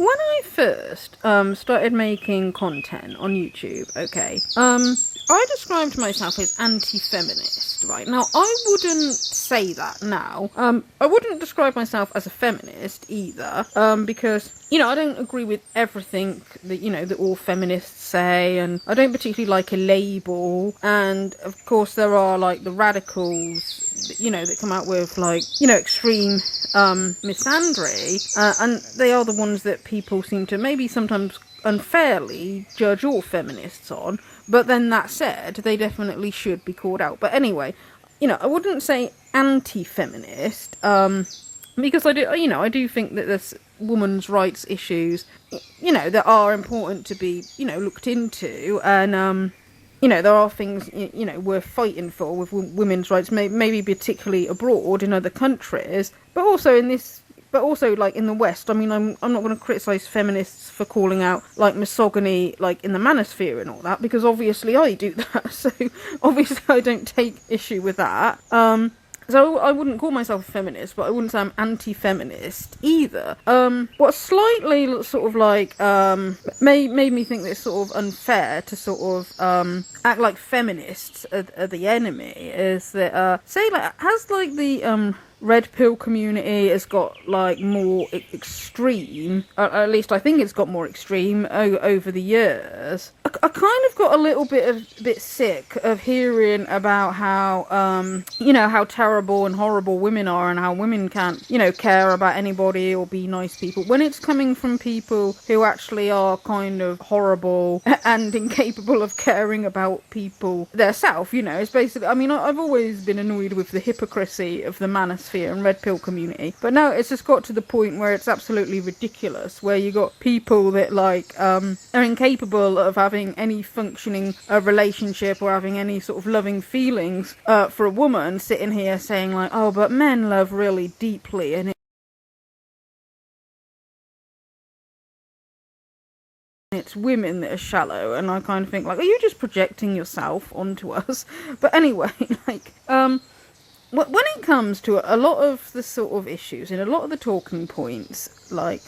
When I first started making content on YouTube, okay, I described myself as anti-feminist, right? Now, I wouldn't say that now. I wouldn't describe myself as a feminist either, because, I don't agree with everything that, that all feminists say, and I don't particularly like a label, and of course there are, like, the radicals, that come out with, like, extreme misandry, and they are the ones that people seem to maybe sometimes unfairly judge all feminists on. But then that said, they definitely should be called out. But anyway, I wouldn't say anti-feminist, because I do think that there's women's rights issues, that are important to be, looked into, and there are things, worth fighting for with women's rights, maybe particularly abroad in other countries, but also like in the West. I mean, I'm not going to criticise feminists for calling out like misogyny, like in the manosphere and all that, because obviously I do that. So obviously I don't take issue with that. So I wouldn't call myself a feminist, but I wouldn't say I'm anti-feminist either. What slightly sort of like made me think that it's sort of unfair to sort of act like feminists are the enemy is that say like has like the red pill community has got like more extreme, at least I think it's got more extreme over the years. I kind of got a little bit sick of hearing about how how terrible and horrible women are, and how women can't care about anybody or be nice people, when it's coming from people who actually are kind of horrible and incapable of caring about people themselves. It's basically, I mean, I've always been annoyed with the hypocrisy of the manosphere and red pill community, but now it's just got to the point where it's absolutely ridiculous, where you got people that like are incapable of having any functioning relationship or having any sort of loving feelings for a woman, sitting here saying like, oh, but men love really deeply, and it's women that are shallow. And I kind of think like, are you just projecting yourself onto us? But anyway, like when it comes to a lot of the sort of issues and a lot of the talking points, like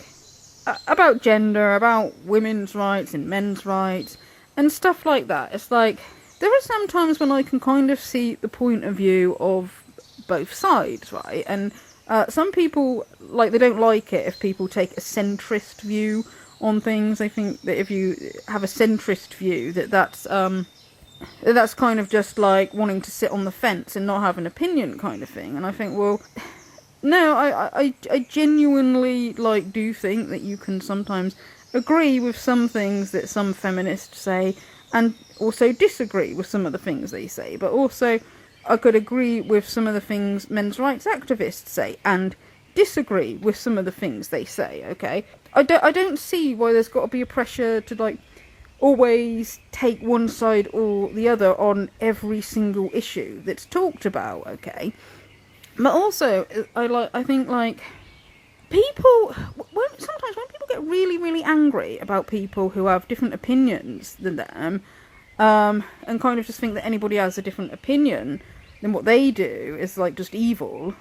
about gender, about women's rights and men's rights and stuff like that, it's like there are some times when I can kind of see the point of view of both sides, right? And some people, like, they don't like it if people take a centrist view on things. They think that if you have a centrist view, that's kind of just like wanting to sit on the fence and not have an opinion kind of thing. And I think, well, no, I genuinely like do think that you can sometimes agree with some things that some feminists say, and also disagree with some of the things they say. But also, I could agree with some of the things men's rights activists say, and disagree with some of the things they say. Okay, I don't see why there's got to be a pressure to like always take one side or the other on every single issue that's talked about. Okay, but also I think like people, sometimes when people get really, really angry about people who have different opinions than them, and kind of just think that anybody has a different opinion than what they do is like just evil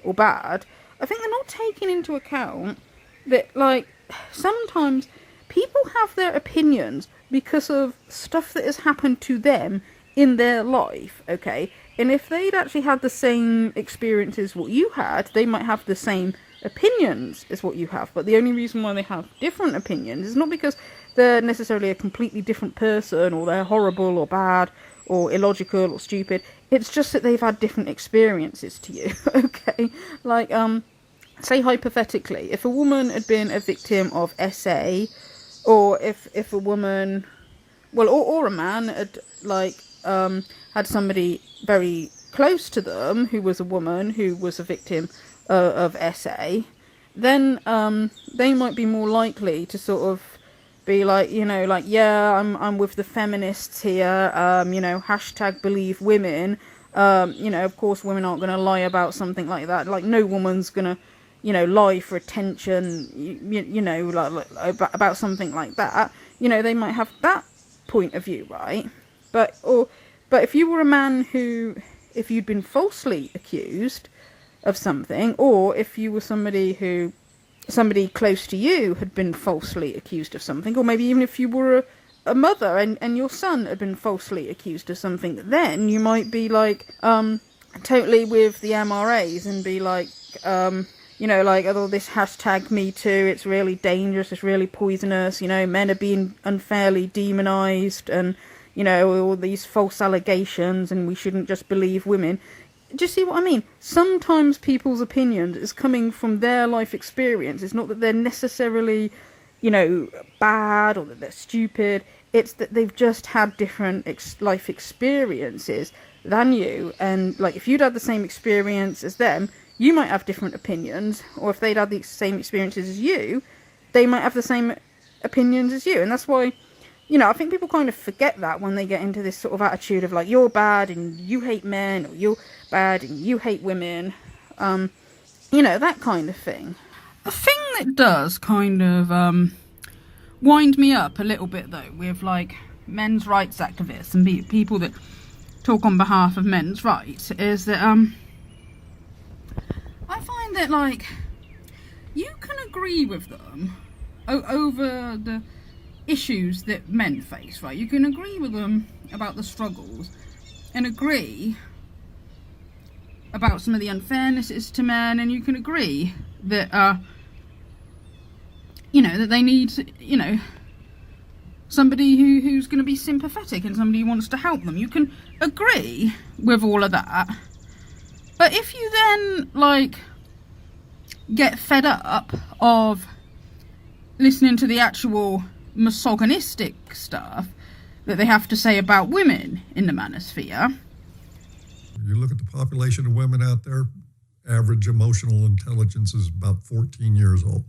or bad, I think they're not taking into account that like sometimes people have their opinions because of stuff that has happened to them in their life, okay? And if they'd actually had the same experiences what you had, they might have the same opinions as what you have. But the only reason why they have different opinions is not because they're necessarily a completely different person, or they're horrible or bad or illogical or stupid. It's just that they've had different experiences to you, okay? Like, say hypothetically, if a woman had been a victim of SA, or if a woman, well, or a man had like had somebody very close to them who was a woman who was a victim of SA, then they might be more likely to sort of be like, like, yeah, I'm with the feminists here, hashtag believe women. Of course women aren't going to lie about something like that. Like, no woman's going to lie for attention, like about something like that. They might have that point of view, right? But if you were a man who, if you'd been falsely accused of something, or if you were somebody who somebody close to you had been falsely accused of something, or maybe even if you were a mother and your son had been falsely accused of something, then you might be like, totally with the MRAs and be like, like, oh, this hashtag Me Too, it's really dangerous, it's really poisonous, men are being unfairly demonised, and, all these false allegations, and we shouldn't just believe women. Do you see what I mean? Sometimes people's opinions is coming from their life experience. It's not that they're necessarily, bad or that they're stupid. It's that they've just had different life experiences than you. And, like, if you'd had the same experience as them, you might have different opinions. Or if they'd had the same experiences as you, they might have the same opinions as you. And that's why, I think people kind of forget that when they get into this sort of attitude of, like, you're bad and you hate men, or you're bad and you hate women, that kind of thing. A thing that does kind of wind me up a little bit, though, with, like, men's rights activists and people that talk on behalf of men's rights, is that I find that, like, you can agree with them over the issues that men face, right? You can agree with them about the struggles and agree about some of the unfairnesses to men, and you can agree that that they need somebody who's going to be sympathetic and somebody who wants to help them. You can agree with all of that, but if you then, like, get fed up of listening to the actual misogynistic stuff that they have to say about women in the manosphere. You look at the population of women out there, average emotional intelligence is about 14 years old,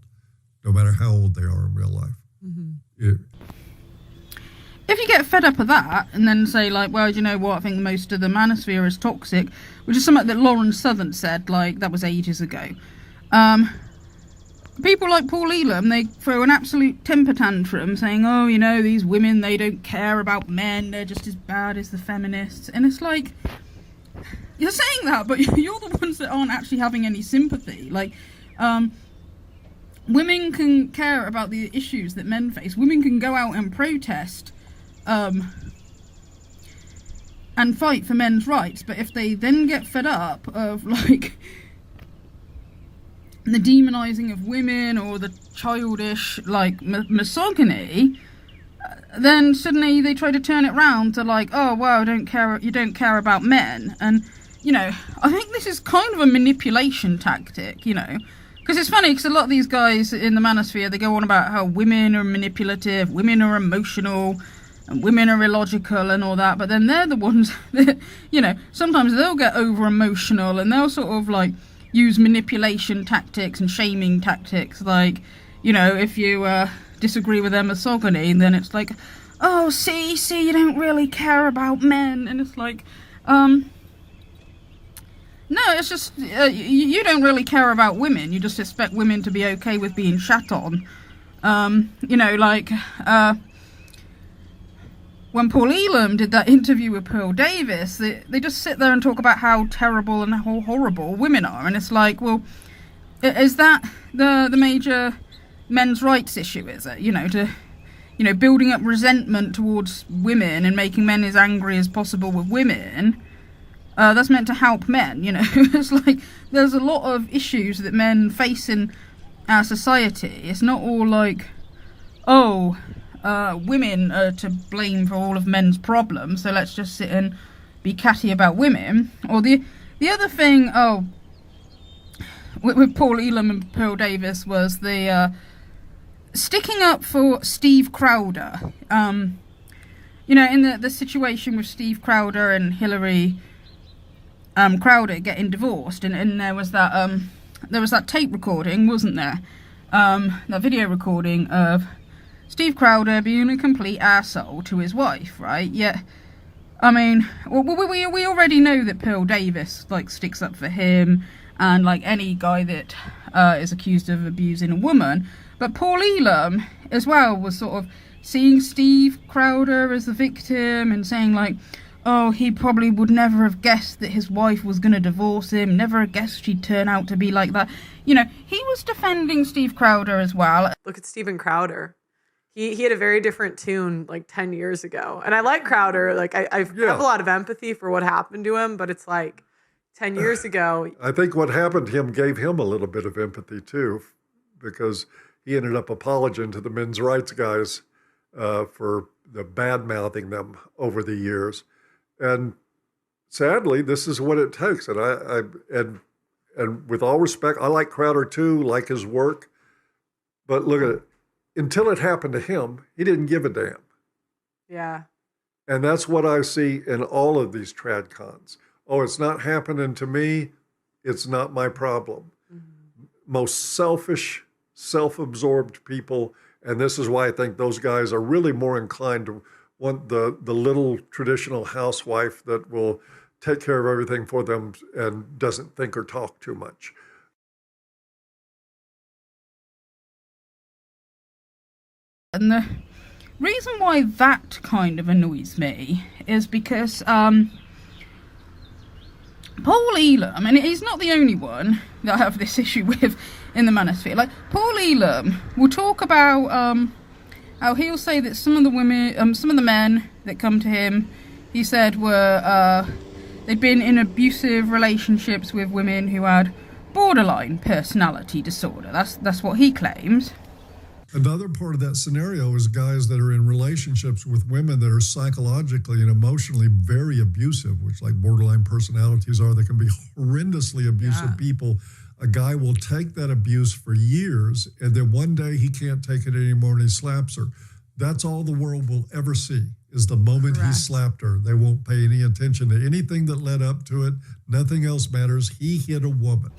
no matter how old they are in real life. Mm-hmm. If you get fed up of that and then say, like, well, you know what, I think most of the manosphere is toxic, which is something that Lauren Southern said, like, that was ages ago. People like Paul Elam, they throw an absolute temper tantrum saying, oh, these women, they don't care about men, they're just as bad as the feminists. And it's like, you're saying that, but you're the ones that aren't actually having any sympathy. Like, women can care about the issues that men face. Women can go out and protest and fight for men's rights. But if they then get fed up of, like, the demonising of women or the childish, like, misogyny, then suddenly they try to turn it round to, like, oh, well, you don't care about men. And, I think this is kind of a manipulation tactic, because it's funny, because a lot of these guys in the manosphere, they go on about how women are manipulative, women are emotional, and women are illogical and all that, but then they're the ones that, sometimes they'll get over emotional and they'll sort of, like, use manipulation tactics and shaming tactics, like, if you disagree with their misogyny, then it's like, oh, see, you don't really care about men, and it's like, no, it's just, you don't really care about women, you just expect women to be okay with being shat on. When Paul Elam did that interview with Pearl Davis, they just sit there and talk about how terrible and how horrible women are, and it's like, well, is that the major men's rights issue, is it? Building up resentment towards women and making men as angry as possible with women, that's meant to help men, It's like, there's a lot of issues that men face in our society. It's not all like, oh, women are to blame for all of men's problems, so let's just sit and be catty about women. Or the other thing, with Paul Elam and Pearl Davis was the sticking up for Steve Crowder. In the situation with Steve Crowder and Hillary Crowder getting divorced, and there was that tape recording, wasn't there? That video recording of Steve Crowder being a complete arsehole to his wife, right? Yet, I mean, we already know that Pearl Davis, like, sticks up for him, and, like, any guy that is accused of abusing a woman. But Paul Elam, as well, was sort of seeing Steve Crowder as the victim and saying, like, oh, he probably would never have guessed that his wife was going to divorce him, never have guessed she'd turn out to be like that. You know, he was defending Steve Crowder as well. Look at Steven Crowder. He had a very different tune like 10 years ago. And I like Crowder. Like, I have a lot of empathy for what happened to him, but it's like 10 years ago. I think what happened to him gave him a little bit of empathy, too, because he ended up apologizing to the men's rights guys for the bad-mouthing them over the years. And sadly, this is what it takes. And with all respect, I like Crowder, too, like his work. But look at it. Until it happened to him, he didn't give a damn. Yeah. And that's what I see in all of these trad cons. Oh, it's not happening to me. It's not my problem. Mm-hmm. Most selfish, self-absorbed people. And this is why I think those guys are really more inclined to want the little traditional housewife that will take care of everything for them and doesn't think or talk too much. And the reason why that kind of annoys me is because Paul Elam, and he's not the only one that I have this issue with in the manosphere. Like, Paul Elam will talk about how he'll say that some of the women, some of the men that come to him, he said were they'd been in abusive relationships with women who had borderline personality disorder. That's what he claims. Another part of that scenario is guys that are in relationships with women that are psychologically and emotionally very abusive, which like borderline personalities are. They can be horrendously abusive people. A guy will take that abuse for years, and then one day he can't take it anymore and he slaps her. That's all the world will ever see is the moment he slapped her. They won't pay any attention to anything that led up to it. Nothing else matters. He hit a woman.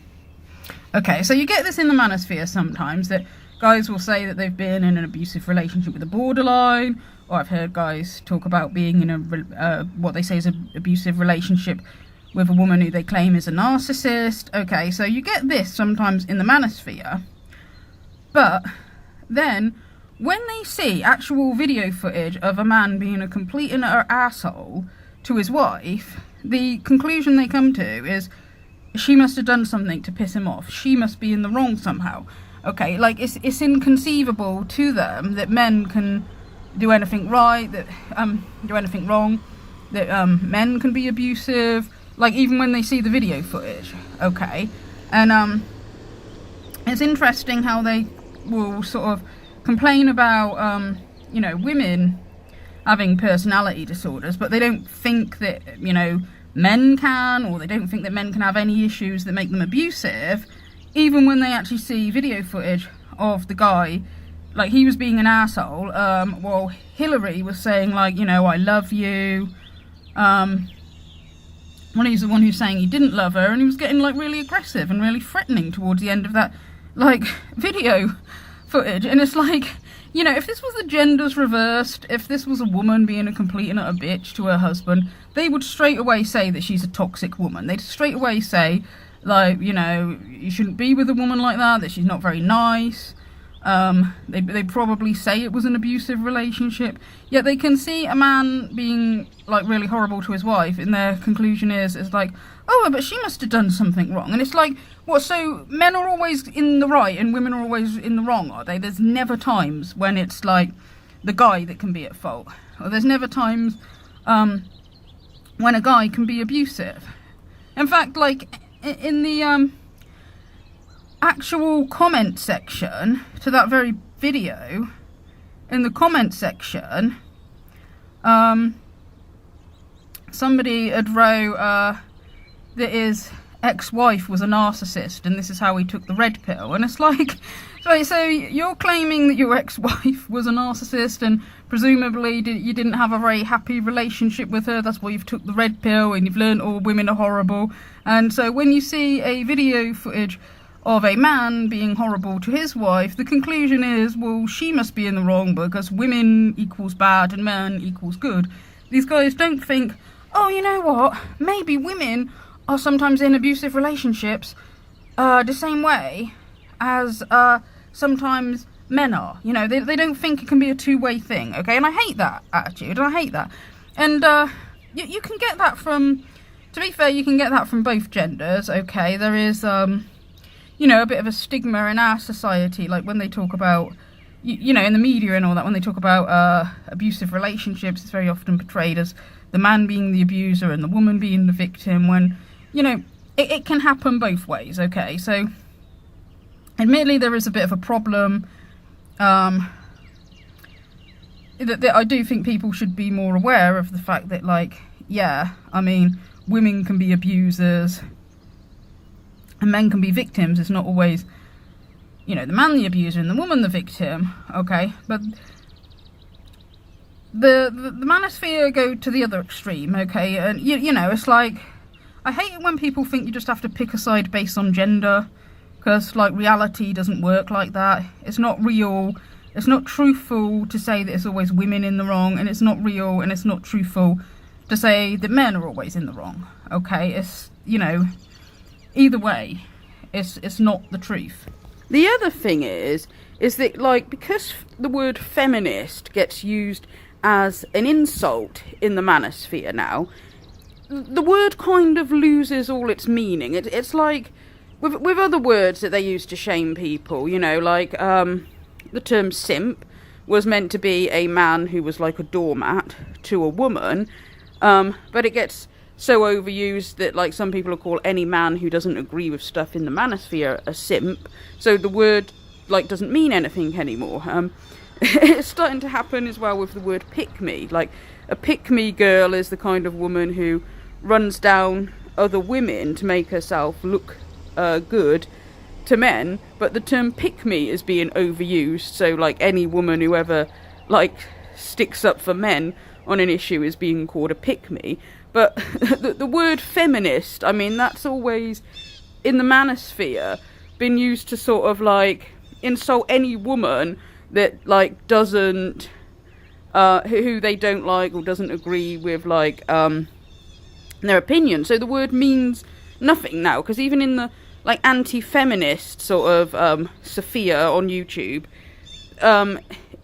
Okay, so you get this in the manosphere sometimes, that guys will say that they've been in an abusive relationship with a borderline, or I've heard guys talk about being in a what they say is an abusive relationship with a woman who they claim is a narcissist. Okay, so you get this sometimes in the manosphere, but then when they see actual video footage of a man being a complete and utter asshole to his wife, the conclusion they come to is she must have done something to piss him off. She must be in the wrong somehow. Okay, like it's inconceivable to them that men can do anything right, that do anything wrong, that men can be abusive. Like, even when they see the video footage, okay? And it's interesting how they will sort of complain about, you know, women having personality disorders, but they don't think that, you know, men can, or they don't think that men can have any issues that make them abusive, even when they actually see video footage of the guy, like, he was being an asshole, while Hillary was saying, like, you know, I love you, when he's the one who's saying he didn't love her, and he was getting, like, really aggressive and really threatening towards the end of that, like, video footage. And it's like, you know, if this was the genders reversed, if this was a woman being a complete and utter bitch to her husband, they would straight away say that she's a toxic woman. They'd straight away say, like, you know, you shouldn't be with a woman like that she's not very nice. They probably say it was an abusive relationship, yet they can see a man being, like, really horrible to his wife, and their conclusion is like, oh, but she must have done something wrong. And it's like, what, so men are always in the right and women are always in the wrong, are they? There's never times when it's, like, the guy that can be at fault, or there's never times when a guy can be abusive. In fact, like, in the actual comment section to that very video, in the comment section, somebody had wrote that his ex-wife was a narcissist and this is how he took the red pill. And it's like, so you're claiming that your ex-wife was a narcissist and presumably you didn't have a very happy relationship with her, that's why you've took the red pill and you've learned all women are horrible. And so when you see a video footage of a man being horrible to his wife, the conclusion is, well, she must be in the wrong because women equals bad and men equals good. These guys don't think, oh, you know what, maybe women are sometimes in abusive relationships the same way as sometimes men are. You know, they don't think it can be a two-way thing, okay? And I hate that attitude, and I hate that. And you can get that from, to be fair, you can get that from both genders, okay? There is, you know, a bit of a stigma in our society, like when they talk about, you know, in the media and all that, when they talk about abusive relationships, it's very often portrayed as the man being the abuser and the woman being the victim, when, you know, it can happen both ways, okay? So, admittedly, there is a bit of a problem, that I do think people should be more aware of the fact that, like, yeah, I mean, women can be abusers and men can be victims. It's not always, you know, the man the abuser and the woman the victim, okay? But the manosphere go to the other extreme, okay? And, you know, it's like, I hate it when people think you just have to pick a side based on gender, because, like, reality doesn't work like that. It's not real. It's not truthful to say that it's always women in the wrong, and it's not real and it's not truthful to say that men are always in the wrong, okay? It's, you know, either way, it's not the truth. The other thing is that, like, because the word feminist gets used as an insult in the manosphere now, the word kind of loses all its meaning. It's like, with other words that they use to shame people, you know, like, the term simp was meant to be a man who was like a doormat to a woman, but it gets so overused that, like, some people will call any man who doesn't agree with stuff in the manosphere a simp, so the word, like, doesn't mean anything anymore. It's starting to happen as well with the word pick-me. Like, a pick-me girl is the kind of woman who runs down other women to make herself look good to men, but the term pick-me is being overused, so, like, any woman who ever, like, sticks up for men on an issue is being called a pick-me. But the word feminist, I mean, that's always, in the manosphere, been used to sort of, like, insult any woman that, like, doesn't, who they don't like or doesn't agree with, like, their opinion. So the word means nothing now, because even in the, like, anti-feminist sort of Sophia on YouTube,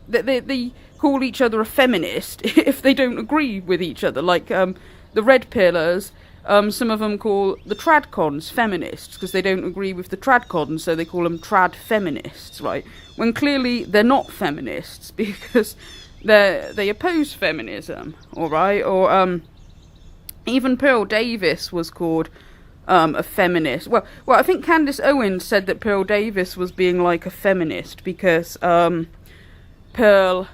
they call each other a feminist if they don't agree with each other. Like, the red pillars, some of them call the tradcons feminists because they don't agree with the tradcons, so they call them trad feminists, right? When clearly they're not feminists because they oppose feminism, all right? Or even Pearl Davis was called a feminist. Well, I think Candace Owens said that Pearl Davis was being like a feminist because Pearl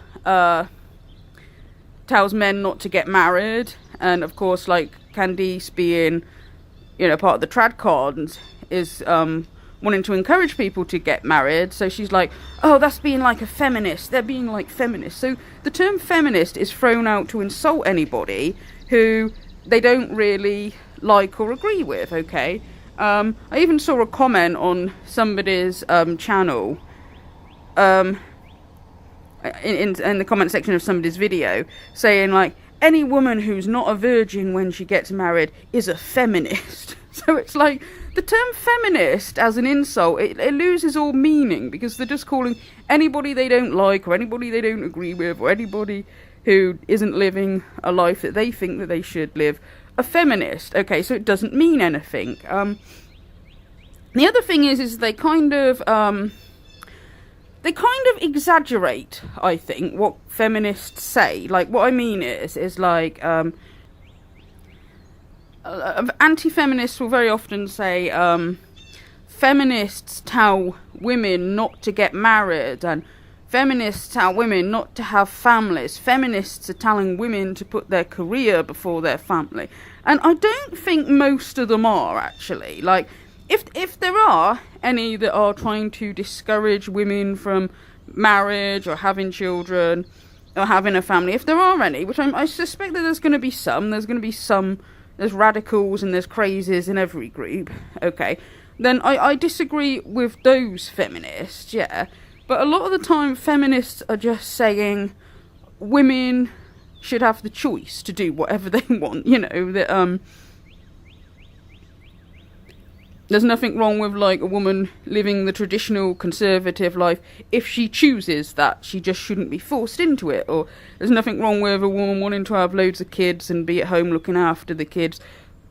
tells men not to get married, and of course, like, Candice being, you know, part of the tradcons is wanting to encourage people to get married, so she's like, oh, that's being like a feminist, they're being like feminists. So the term feminist is thrown out to insult anybody who they don't really like or agree with, okay? I even saw a comment on somebody's channel, in the comment section of somebody's video, saying, like, any woman who's not a virgin when she gets married is a feminist. So it's like, the term feminist as an insult, it loses all meaning, because they're just calling anybody they don't like, or anybody they don't agree with, or anybody who isn't living a life that they think that they should live, a feminist. Okay, so it doesn't mean anything. The other thing is they kind of exaggerate, I think, what feminists say. Like, what I mean is like, anti-feminists will very often say, feminists tell women not to get married, and feminists tell women not to have families. Feminists are telling women to put their career before their family. And I don't think most of them are, actually. Like, if there are any that are trying to discourage women from marriage or having children or having a family, if there are any, which I suspect that there's going to be some, there's radicals and there's crazies in every group, okay, then I disagree with those feminists, yeah. But a lot of the time, feminists are just saying women should have the choice to do whatever they want, you know, that, there's nothing wrong with, like, a woman living the traditional conservative life if she chooses that. She just shouldn't be forced into it. Or there's nothing wrong with a woman wanting to have loads of kids and be at home looking after the kids,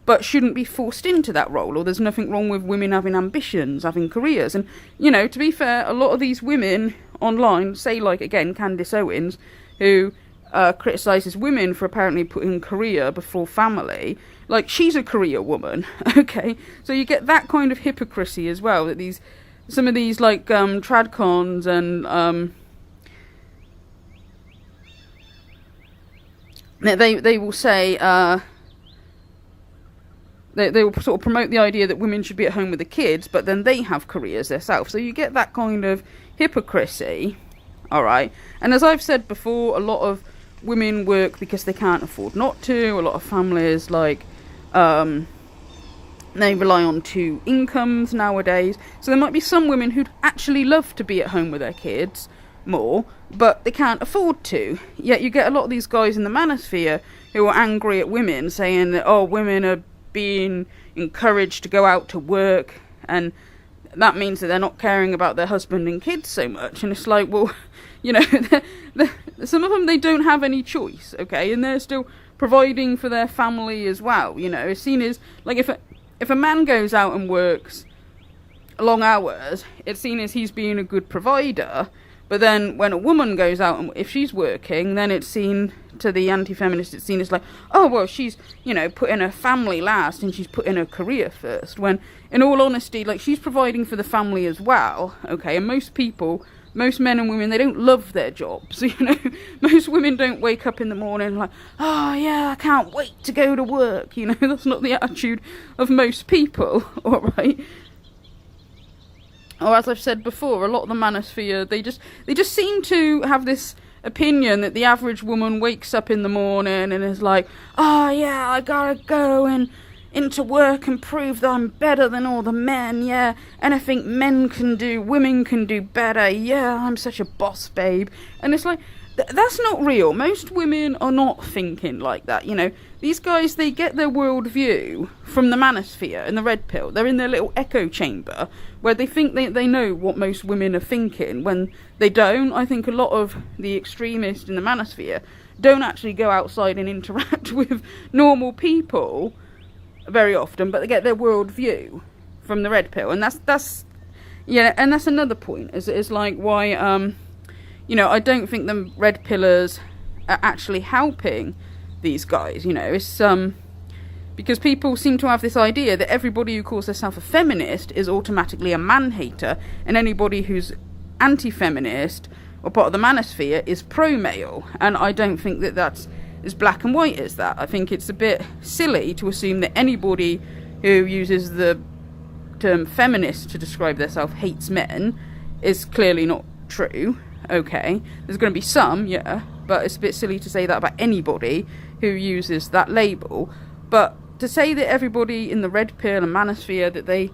but shouldn't be forced into that role. Or there's nothing wrong with women having ambitions, having careers. And, you know, to be fair, a lot of these women online, say, like, again, Candace Owens, who criticises women for apparently putting career before family. Like, she's a career woman, okay? So you get that kind of hypocrisy as well, that some of these, like, tradcons and, they will say, they will sort of promote the idea that women should be at home with the kids, but then they have careers themselves. So you get that kind of hypocrisy, alright? And as I've said before, a lot of women work because they can't afford not to. A lot of families, like, they rely on two incomes nowadays. So there might be some women who'd actually love to be at home with their kids more, but they can't afford to. Yet you get a lot of these guys in the manosphere who are angry at women, saying that, oh, women are being encouraged to go out to work, and that means that they're not caring about their husband and kids so much. And it's like, well, you know, some of them, they don't have any choice, okay, and they're still providing for their family as well. You know, it's seen as, like, if a man goes out and works long hours, it's seen as he's being a good provider. But then when a woman goes out and if she's working, then it's seen, to the anti-feminist, it's seen as like, oh, well, she's, you know, putting her family last and she's putting her career first. When, in all honesty, like, she's providing for the family as well, okay? And most men and women, they don't love their jobs, you know? Most women don't wake up in the morning like, oh, yeah, I can't wait to go to work, you know? That's not the attitude of most people, all right? Or, as I've said before, a lot of the manosphere, they just seem to have this opinion that the average woman wakes up in the morning and is like, oh, yeah, I gotta go and into work and prove that I'm better than all the men, yeah, anything men can do, women can do better, yeah, I'm such a boss babe. And it's like, that's not real. Most women are not thinking like that, you know. These guys, they get their worldview from the manosphere and the red pill. They're in their little echo chamber where they think they know what most women are thinking when they don't. I think a lot of the extremists in the manosphere don't actually go outside and interact with normal people very often, but they get their worldview from the red pill. And that's yeah, and that's another point, is like why, you know, I don't think the red pillars are actually helping these guys, you know. It's because people seem to have this idea that everybody who calls themselves a feminist is automatically a man-hater, and anybody who's anti-feminist or part of the manosphere is pro-male. And I don't think that that's as black and white as that. I think it's a bit silly to assume that anybody who uses the term feminist to describe themselves hates men is clearly not true. Okay, there's going to be some, yeah, but it's a bit silly to say that about anybody who uses that label. But to say that everybody in the red pill and manosphere, that they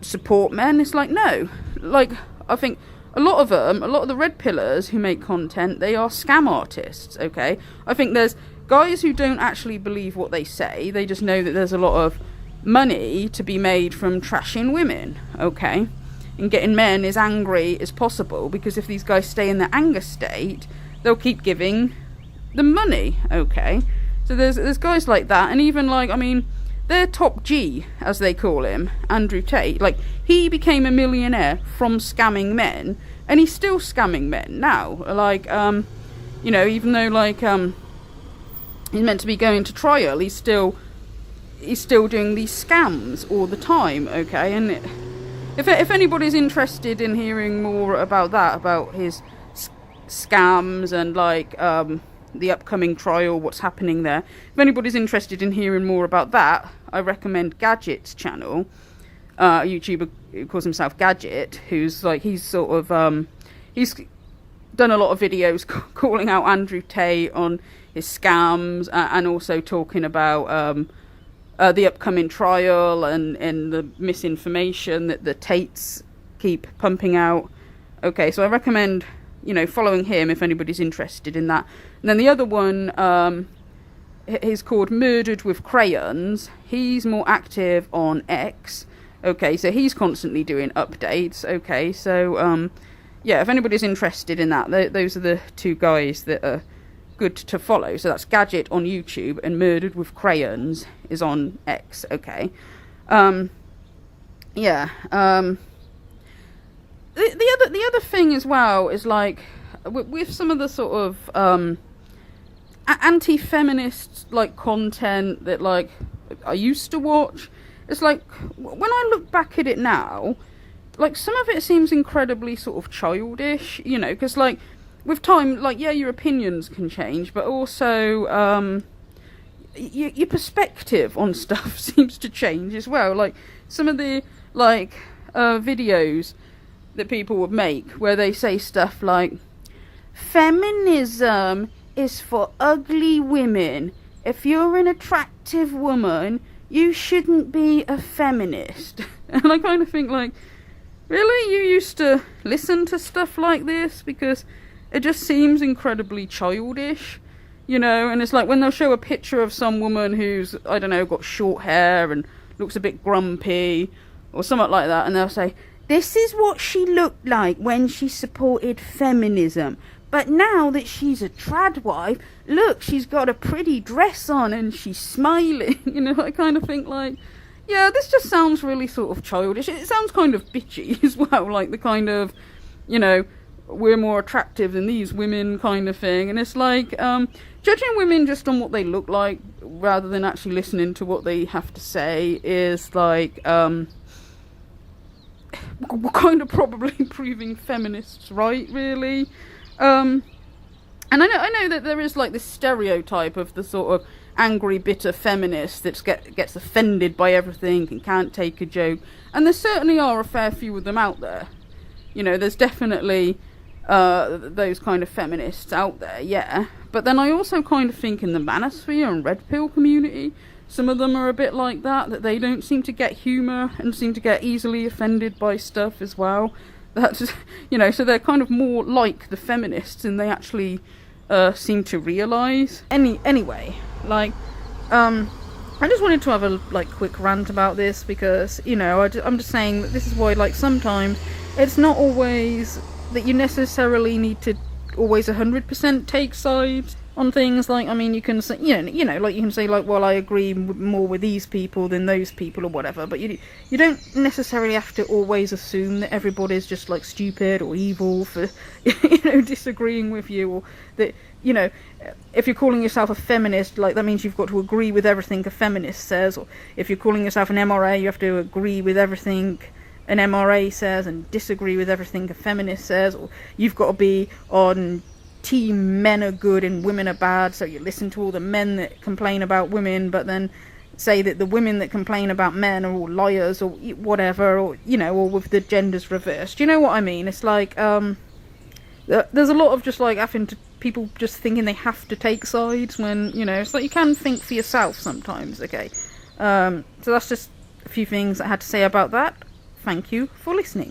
support men, it's like, no. Like, I think a lot of the red pillars who make content, they are scam artists, okay? I think there's guys who don't actually believe what they say. They just know that there's a lot of money to be made from trashing women, okay? And getting men as angry as possible, because if these guys stay in their anger state, they'll keep giving them money, okay? So there's guys like that, and even, like, I mean, their top G, as they call him, Andrew Tate, like, he became a millionaire from scamming men, and he's still scamming men now. Like, you know, even though, like, he's meant to be going to trial, he's still doing these scams all the time, okay? And if anybody's interested in hearing more about that, about his scams and, like, the upcoming trial, what's happening there, if anybody's interested in hearing more about that, I recommend Gadget's channel, a YouTuber who calls himself Gadget, who's, like, he's sort of, he's done a lot of videos calling out Andrew Tate on his scams, and also talking about the upcoming trial and the misinformation that the Tates keep pumping out. Okay, so I recommend, you know, following him if anybody's interested in that. And then the other one, he's called Murdered with Crayons. He's more active on X, Okay, so he's constantly doing updates. Okay, so yeah, if anybody's interested in that, those are the two guys that are good to follow. So that's Gadget on YouTube and Murdered with Crayons is on X. Okay, yeah. The other thing as well is like with some of the sort of anti-feminist like content that like I used to watch. It's like when I look back at it now, like some of it seems incredibly sort of childish, you know, because like with time, like yeah, your opinions can change, but also your perspective on stuff seems to change as well. Like some of the like videos that people would make where they say stuff like feminism is for ugly women. If you're an attractive woman, you shouldn't be a feminist. And I kind of think like, really? You used to listen to stuff like this? Because it just seems incredibly childish, you know? And it's like when they'll show a picture of some woman who's, I don't know, got short hair and looks a bit grumpy or something like that, and they'll say, this is what she looked like when she supported feminism. But now that she's a trad wife, look, she's got a pretty dress on and she's smiling. You know, I kind of think like, yeah, this just sounds really sort of childish. It sounds kind of bitchy as well, like the kind of, you know, we're more attractive than these women kind of thing. And it's like, judging women just on what they look like rather than actually listening to what they have to say is like, we're kind of probably proving feminists right, really. And I know that there is like this stereotype of the sort of angry, bitter feminist that gets offended by everything and can't take a joke. And there certainly are a fair few of them out there. You know, there's definitely those kind of feminists out there, yeah. But then I also kind of think in the manosphere and red pill community, some of them are a bit like that they don't seem to get humour and seem to get easily offended by stuff as well. That's, you know, so they're kind of more like the feminists than they actually seem to realise. Anyway, like, I just wanted to have a like quick rant about this because, you know, I'm just saying that this is why, like, sometimes it's not always that you necessarily need to always 100% take sides on things. Like, I mean, you can say, you know, like you can say like, well, I agree more with these people than those people or whatever, but you don't necessarily have to always assume that everybody's just like stupid or evil for, you know, disagreeing with you, or that, you know, if you're calling yourself a feminist, like that means you've got to agree with everything a feminist says, or if you're calling yourself an MRA, you have to agree with everything an MRA says and disagree with everything a feminist says, or you've got to be on team men are good and women are bad, so you listen to all the men that complain about women but then say that the women that complain about men are all liars or whatever, or, you know, or with the genders reversed. Do you know what I mean? It's like there's a lot of just like having to people just thinking they have to take sides when, you know, it's like you can think for yourself sometimes. Okay, so that's just a few things I had to say about that. Thank you for listening.